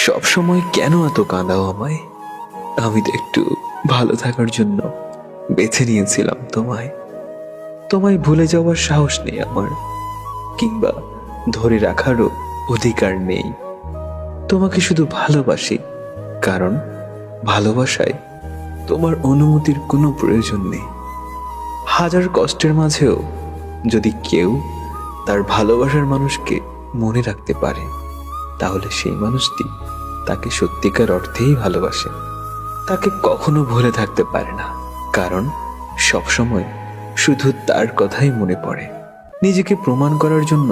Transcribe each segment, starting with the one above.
সব সময় কেন এত কাঁদাও আমায়? আমি তো একটু ভালো থাকার জন্য বেছে নিয়েছিলাম তোমায়। তোমায় ভুলে যাওয়ার সাহস নেই আমার, কিংবা ধরে রাখারও অধিকার নেই। তোমাকে শুধু ভালোবাসি, কারণ ভালোবাসায় তোমার অনুমতির কোনো প্রয়োজন নেই। হাজার কষ্টের মাঝেও যদি কেউ তার ভালোবাসার মানুষকে মনে রাখতে পারে, তাহলে সেই মানুষটি তাকে সত্যিকার অর্থেই ভালোবাসে। তাকে কখনো ভুলে থাকতে পারে না, কারণ সবসময় শুধু তার কথাই মনে পড়ে। নিজেকে প্রমাণ করার জন্য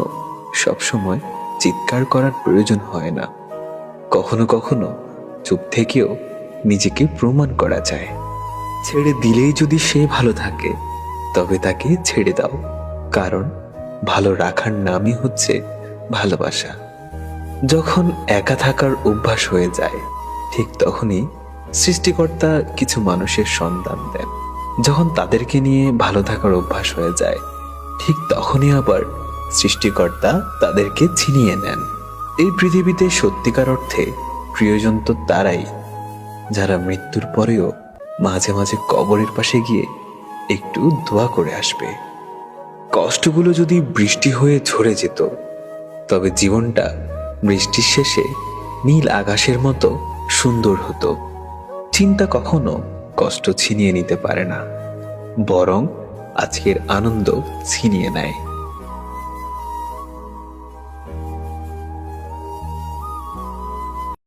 সবসময় চিৎকার করার প্রয়োজন হয় না। কখনো কখনো চুপ থেকেও নিজেকে প্রমাণ করা যায়। ছেড়ে দিলেই যদি সে ভালো থাকে, তবে তাকে ছেড়ে দাও, কারণ ভালো রাখার নামই হচ্ছে ভালোবাসা। যখন একা থাকার অভ্যাস হয়ে যায়, ঠিক তখনই সৃষ্টিকর্তা কিছু মানুষের সন্ধান দেন। যখন তাদেরকে নিয়ে ভালো থাকার অভ্যাস হয়ে যায়, ঠিক তখনই আবার সৃষ্টিকর্তা তাদেরকে ছিনিয়ে নেন। এই পৃথিবীতে সত্যিকার অর্থে প্রিয়জন তো তারাই, যারা মৃত্যুর পরেও মাঝে মাঝে কবরের পাশে গিয়ে একটু দোয়া করে আসবে। কষ্টগুলো যদি বৃষ্টি হয়ে ঝরে যেত, তবে জীবনটা বৃষ্টির শেষে নীল আকাশের মতো সুন্দর হতো। চিন্তা কখনো কষ্ট ছিনিয়ে নিতে পারে না, বরং আজকের আনন্দ ছিনিয়ে নেয়।